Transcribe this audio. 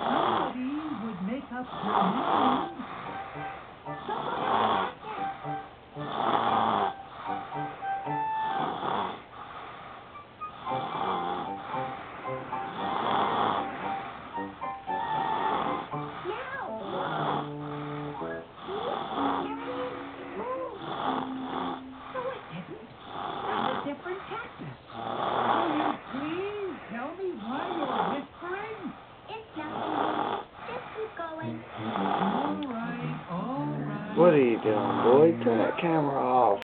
somebody would make up your name. Different cactus. Will you please tell me why you're whispering? It's nothing. Just keep going. All right, all right. What are you doing, boy? Turn that camera off.